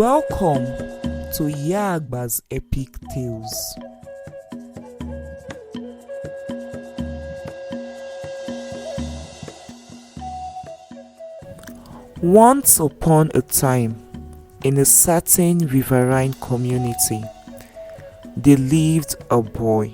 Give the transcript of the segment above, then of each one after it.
Welcome to Agba's Epic Tales. Once upon a time, in a certain riverine community, there lived a boy.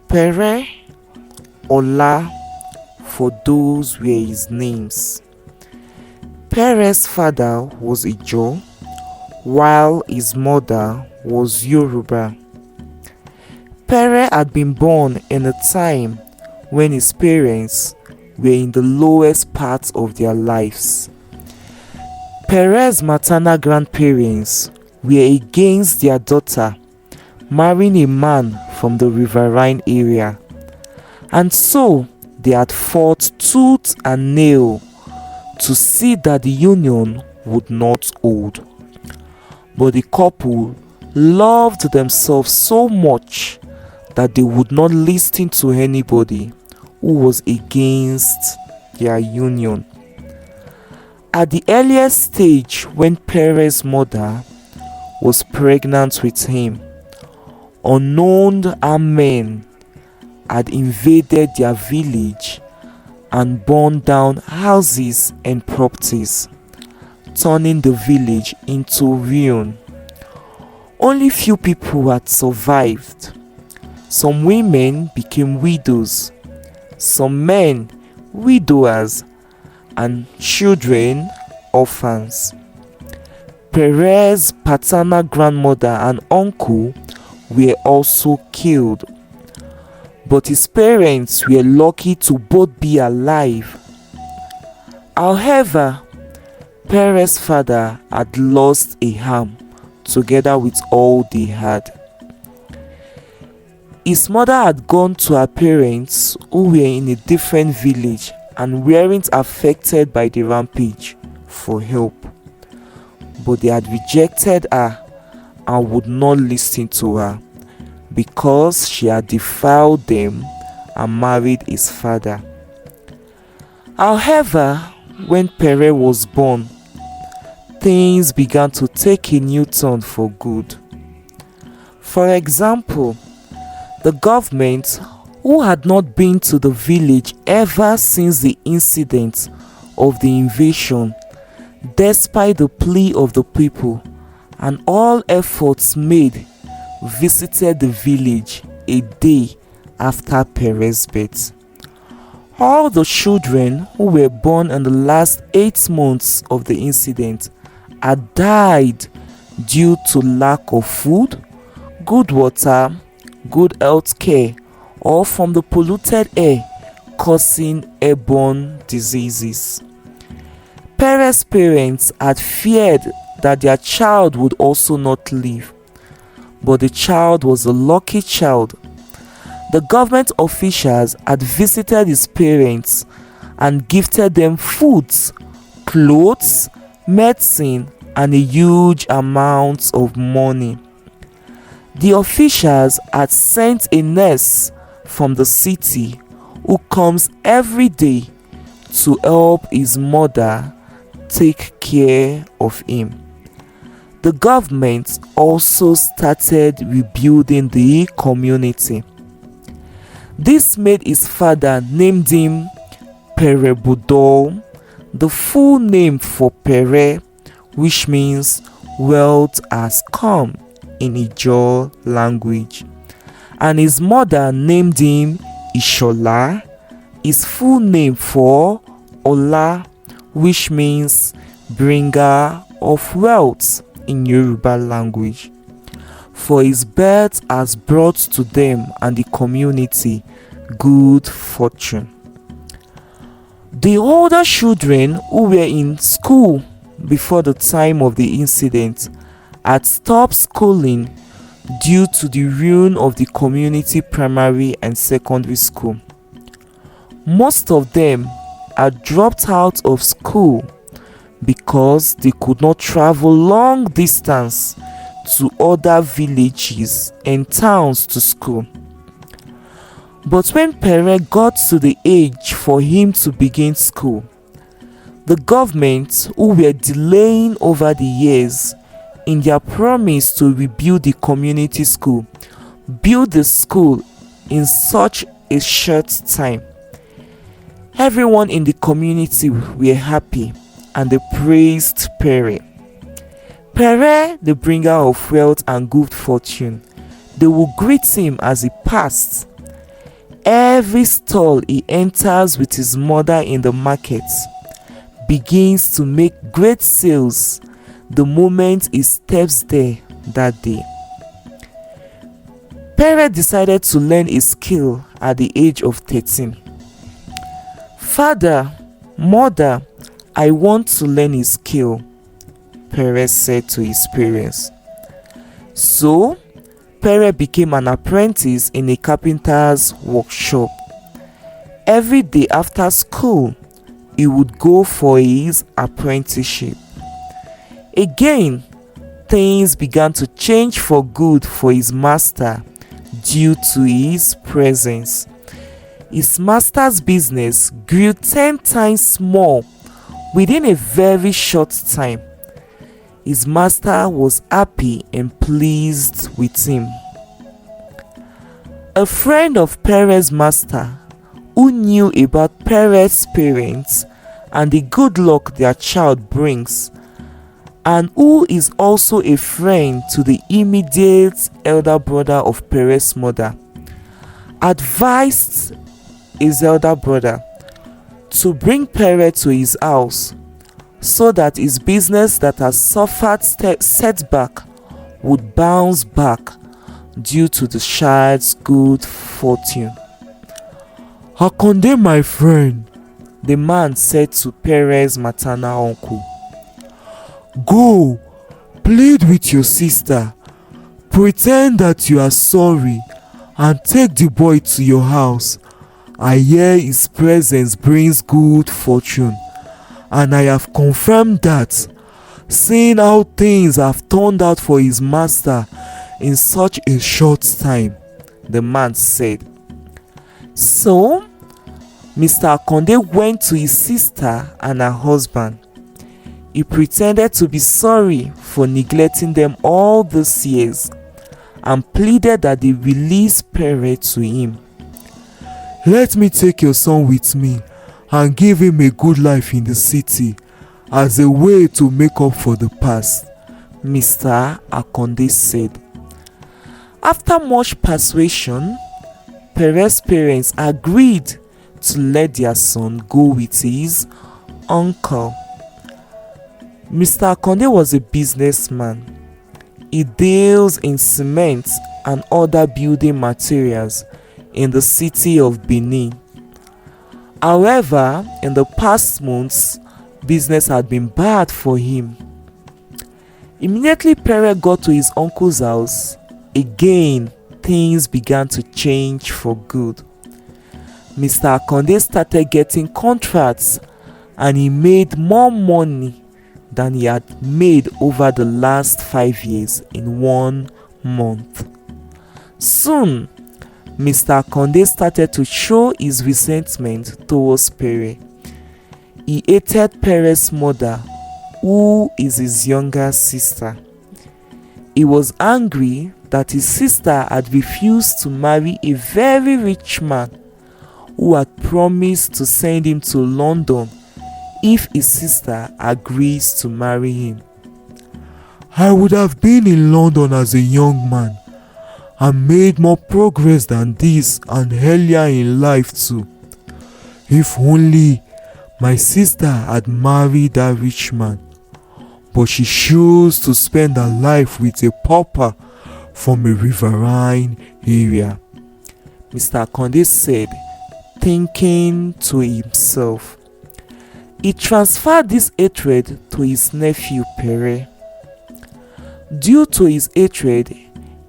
Perez, Ola, for those were his names. Perez's father was Igbo, while his mother was Yoruba. Perez had been born in a time when his parents were in the lowest part of their lives. Perez's maternal grandparents were against their daughter marrying a man from the riverine area, and so they had fought tooth and nail to see that the union would not hold. But the couple loved themselves so much that they would not listen to anybody who was against their union. At the earliest stage, when Perez's mother was pregnant with him, unknown armed men had invaded their village and burned down houses and properties, turning the village into ruin. Only few people had survived. Some women became widows, some men widowers, and children orphans. Perez's paternal grandmother and uncle were also killed, but his parents were lucky to both be alive. However, Perez's father had lost a arm together with all they had. His mother had gone to her parents, who were in a different village and weren't affected by the rampage, for help, but they had rejected her and would not listen to her because she had defiled them and married his father. However, when Perez was born, things began to take a new turn for good. For example, the government, who had not been to the village ever since the incident of the invasion, despite the plea of the people and all efforts made, visited the village a day after Perez's birth. All the children who were born in the last 8 months of the incident had died due to lack of food, good water, good health care, or from the polluted air causing airborne diseases. Perez's parents had feared that their child would also not live, but the child was a lucky child. The government officials had visited his parents and gifted them foods, clothes, medicine, and a huge amount of money. The officials had sent a nurse from the city who comes every day to help his mother take care of him. The government also started rebuilding the community. This made his father named him Perez, the full name for Perez, which means wealth has come in Ijaw language, and his mother named him Ishola, his full name for Ola, which means bringer of wealth in Yoruba language, for his birth has brought to them and the community good fortune. The older children who were in school before the time of the incident had stopped schooling due to the ruin of the community primary and secondary school. Most of them had dropped out of school because they could not travel long distance to other villages and towns to school. But when Perez got to the age for him to begin school, the government, who were delaying over the years, in their promise to rebuild the community school, built the school in such a short time. Everyone in the community were happy and they praised Perez. Perez, the bringer of wealth and good fortune, they will greet him as he passed. Every stall he enters with his mother in the market begins to make great sales the moment he steps there that day. Perez decided to learn a skill at the age of 13. "Father, mother, I want to learn a skill," Perez said to his parents. So, Perez became an apprentice in a carpenter's workshop. Every day after school, he would go for his apprenticeship. Again, things began to change for good for his master due to his presence. His master's business grew 10 times more within a very short time. His master was happy and pleased with him. A friend of Perez's master, who knew about Perez's parents and the good luck their child brings, and who is also a friend to the immediate elder brother of Perez's mother, advised his elder brother to bring Perez to his house so that his business that has suffered setback would bounce back due to the child's good fortune. "Akonde, my friend," the man said to Perez's maternal uncle, "go, plead with your sister, pretend that you are sorry, and take the boy to your house. I hear his presence brings good fortune, and I have confirmed that, seeing how things have turned out for his master in such a short time," the man said. So, Mr. Akonde went to his sister and her husband. He pretended to be sorry for neglecting them all these years and pleaded that they release Perez to him. "Let me take your son with me and give him a good life in the city as a way to make up for the past," Mr. Akonde said. After much persuasion, Perez's parents agreed to let their son go with his uncle. Mr. Akonde was a businessman. He deals in cement and other building materials in the city of Benin. However, in the past months, business had been bad for him. Immediately Perez got to his uncle's house, again things began to change for good. Mr. Akonde started getting contracts and he made more money than he had made over the last 5 years in 1 month. Soon, Mr. Akonde started to show his resentment towards Perez. He hated Perez's mother, who is his younger sister. He was angry that his sister had refused to marry a very rich man who had promised to send him to London if his sister agrees to marry him. "I would have been in London as a young man and made more progress than this and earlier in life too. If only my sister had married that rich man. But she chose to spend her life with a pauper from a riverine area," Mr. Akonde said, thinking to himself. He transferred this hatred to his nephew Perez. Due to his hatred,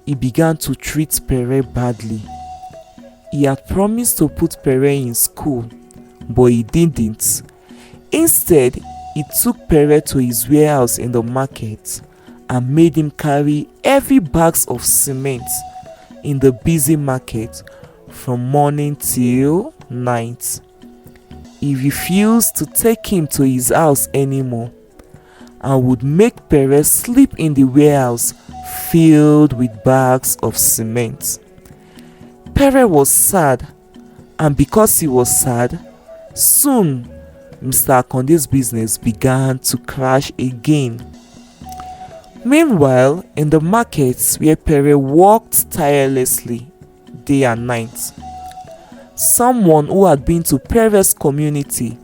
he began to treat Perez badly. He had promised to put Perez in school, but he didn't. Instead, he took Perez to his warehouse in the market and made him carry heavy bags of cement in the busy market from morning till night. He refused to take him to his house anymore, and would make Perez sleep in the warehouse filled with bags of cement. Perez was sad, and because he was sad, soon Mr. Akande's business began to crash again. Meanwhile, in the markets where Perez worked tirelessly day and night, someone who had been to Perez's community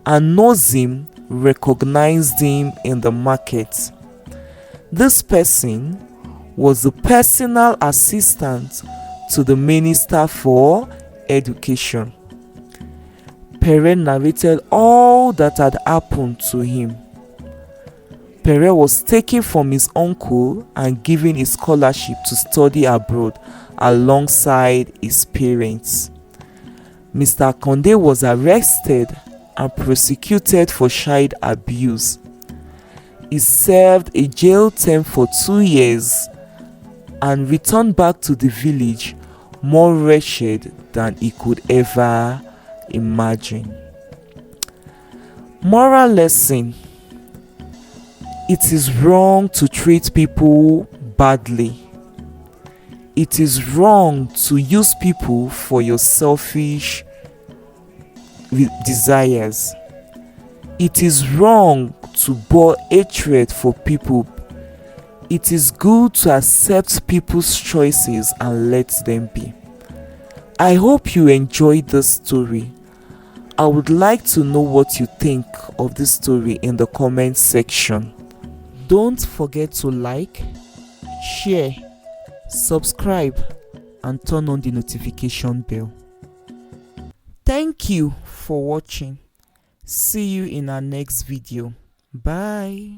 and knows him recognized him in the market. This person was the personal assistant to the Minister for Education. Perez narrated all that had happened to him. Perez was taken from his uncle and given a scholarship to study abroad alongside his parents. Mr. Akande was arrested and prosecuted for child abuse. He served a jail term for 2 years and returned back to the village more wretched than he could ever imagine. Moral lesson: it is wrong to treat people badly. It is wrong to use people for your selfish desires. It is wrong to bear hatred for people. It is good to accept people's choices and let them be. I hope you enjoyed this story. I would like to know what you think of this story in the comment section. Don't forget to like, share, subscribe, and turn on the notification bell. Thank you for watching. See you in our next video. Bye.